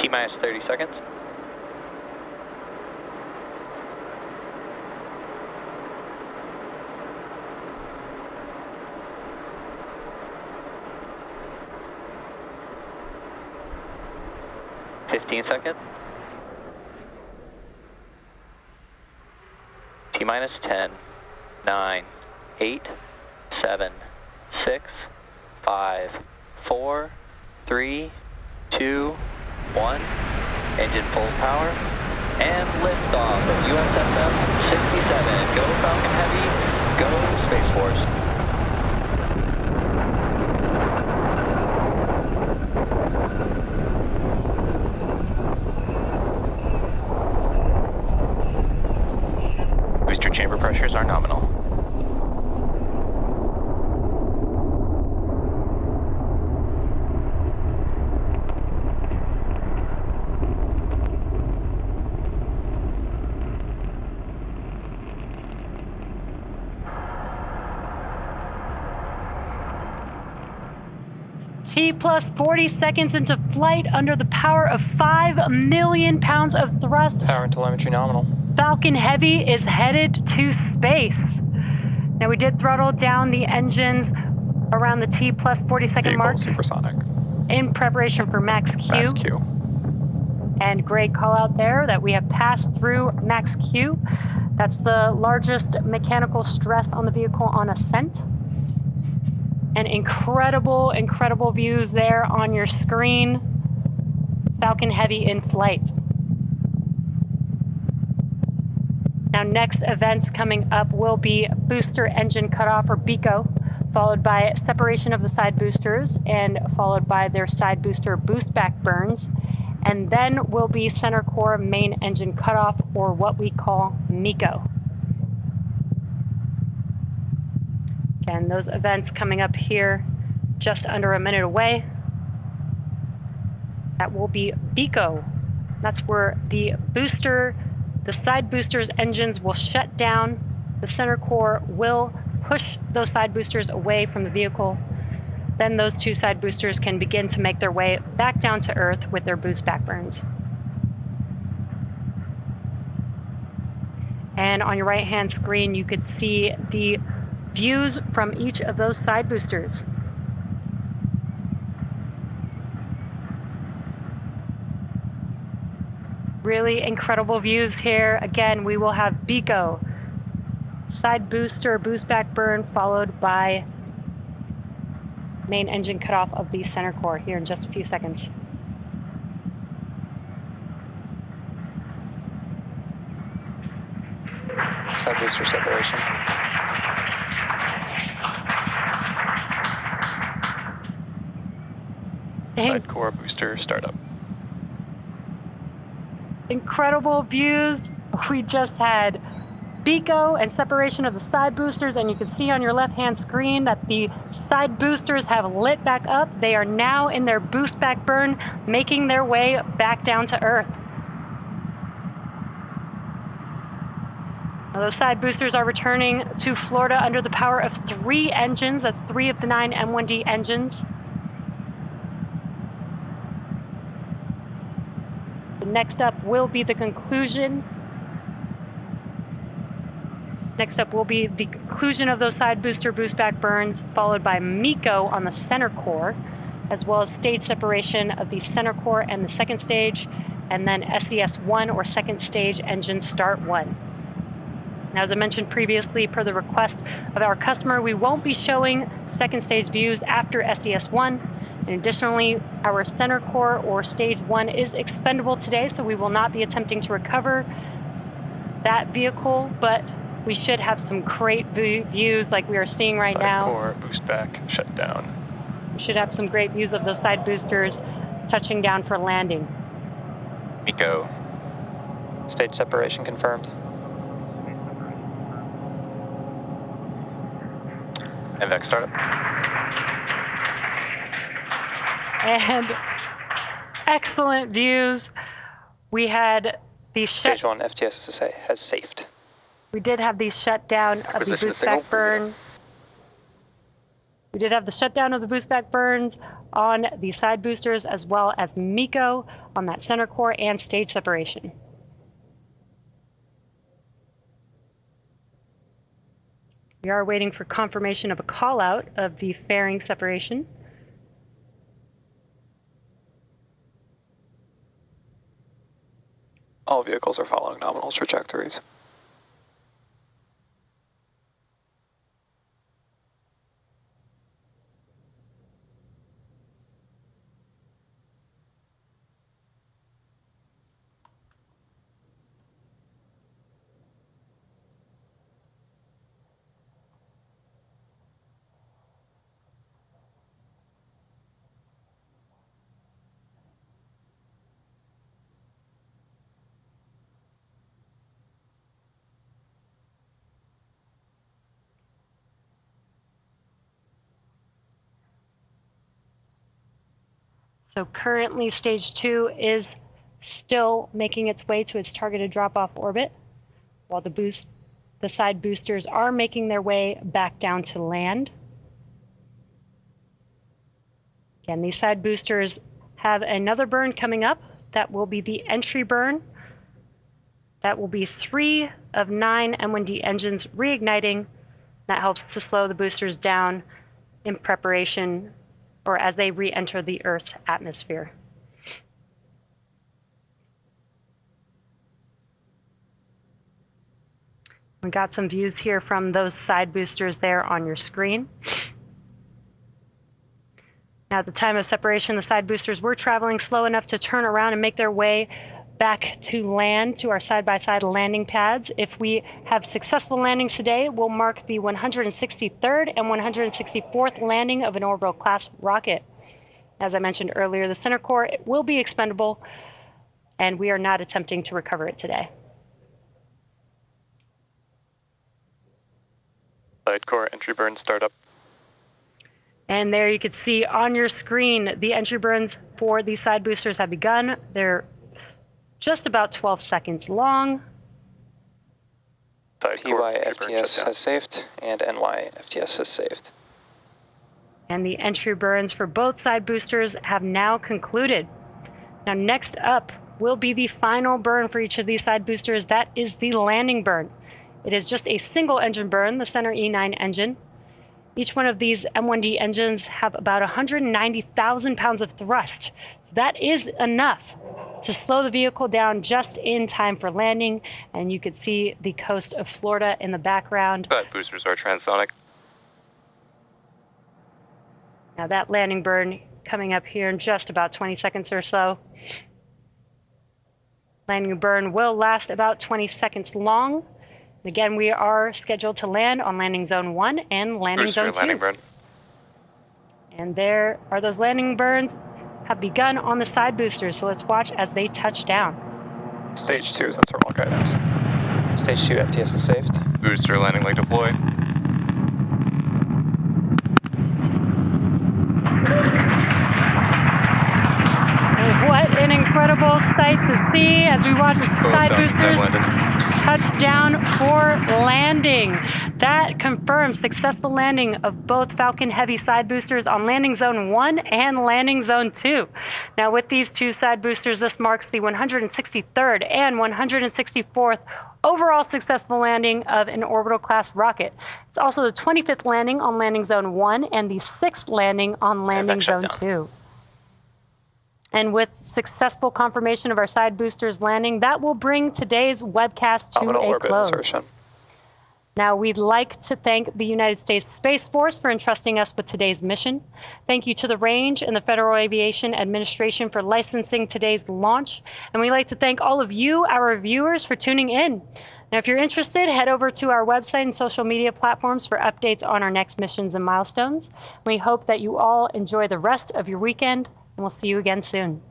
T-minus 30 seconds. Seconds. T-minus 10, 9, 8, 7, 6, 5, 4, 3, 2, 1. Engine full power. And liftoff of USSF 67. Go Falcon Heavy. Go Space Force. Chamber pressures are nominal. T plus 40 seconds into flight under the power of 5 million pounds of thrust. Power and telemetry nominal. Falcon Heavy is headed to space. Now we did throttle down the engines around the T plus 40 second Vehicle mark. Supersonic. In preparation for Max Q. Max Q. And great call out there that we have passed through Max Q. That's the largest mechanical stress on the vehicle on ascent. And incredible, incredible views there on your screen. Falcon Heavy in flight. Now next events coming up will be booster engine cutoff or BECO, followed by separation of the side boosters and followed by their side booster boost back burns. And then will be center core main engine cutoff or what we call MECO. Again, those events coming up here just under a minute away. That will be BECO. That's where the side boosters engines will shut down. The center core will push those side boosters away from the vehicle. Then those two side boosters can begin to make their way back down to Earth with their boost back burns. And on your right-hand screen, you could see the views from each of those side boosters. Really incredible views here. Again, we will have BECO, side booster, boost back burn, followed by main engine cutoff of the center core here in just a few seconds. Side booster separation. Side core booster startup. Incredible views. We just had BECO and separation of the side boosters, and you can see on your left-hand screen that the side boosters have lit back up. They are now in their boost back burn, making their way back down to Earth. Now, those side boosters are returning to Florida under the power of 3 engines. That's 3 of the 9 M1D engines. So next up will be the conclusion. Next up will be the conclusion of those side booster boost back burns, followed by MECO on the center core, as well as stage separation of the center core and the second stage, and then SES1 or second stage engine start 1. Now, as I mentioned previously, per the request of our customer, we won't be showing second stage views after SES1. And additionally, our center core or stage 1 is expendable today, so we will not be attempting to recover that vehicle, but we should have some great views like we are seeing right now. Side core, boost back, shut down. We should have some great views of those side boosters touching down for landing. MECO. Stage separation confirmed. MVAC startup. And excellent views. We had the Stage 1 FTSSA has safed. We did have the shutdown of the boost back burn. We did have the shutdown of the boost back burns on the side boosters, as well as MECO on that center core and stage separation. We are waiting for confirmation of a call out of the fairing separation. All vehicles are following nominal trajectories. So currently stage 2 is still making its way to its targeted drop-off orbit, while the side boosters are making their way back down to land. Again, these side boosters have another burn coming up. That will be the entry burn. That will be 3 of 9 M1D engines reigniting. That helps to slow the boosters down in preparation or as they re-enter the Earth's atmosphere. We got some views here from those side boosters there on your screen. Now, at the time of separation, the side boosters were traveling slow enough to turn around and make their way back to land, to our side-by-side landing pads. If we have successful landings today, we'll mark the 163rd and 164th landing of an orbital class rocket. As I mentioned earlier, the center core will be expendable, and we are not attempting to recover it today. Side core entry burn startup. And there you can see on your screen, the entry burns for these side boosters have begun. They're just about 12 seconds long. PYFTS has saved, and NYFTS has saved. And the entry burns for both side boosters have now concluded. Now, next up will be the final burn for each of these side boosters. That is the landing burn. It is just a single engine burn, the center E9 engine. Each one of these M1D engines have about 190,000 pounds of thrust. So that is enough to slow the vehicle down just in time for landing. And you could see the coast of Florida in the background. Side boosters are transonic. Now that landing burn coming up here in just about 20 seconds or so. Landing burn will last about 20 seconds long. Again, we are scheduled to land on landing zone 1 and landing Booster zone 2. landing burn. And there are those landing burns have begun on the side boosters, so let's watch as they touch down. Stage 2 is on thermal guidance. Stage 2 FTS is saved. Booster landing leg deploy. And what an incredible sight to see as we watch the side boosters touch down for landing. That confirms successful landing of both Falcon Heavy side boosters on landing zone 1 and landing zone 2. Now, with these two side boosters, this marks the 163rd and 164th overall successful landing of an orbital class rocket. It's also the 25th landing on landing zone 1 and the 6th landing on landing zone 2. And with successful confirmation of our side boosters landing, that will bring today's webcast to a close. Insertion. Now, we'd like to thank the United States Space Force for entrusting us with today's mission. Thank you to the Range and the Federal Aviation Administration for licensing today's launch. And we'd like to thank all of you, our viewers, for tuning in. Now, if you're interested, head over to our website and social media platforms for updates on our next missions and milestones. We hope that you all enjoy the rest of your weekend, and we'll see you again soon.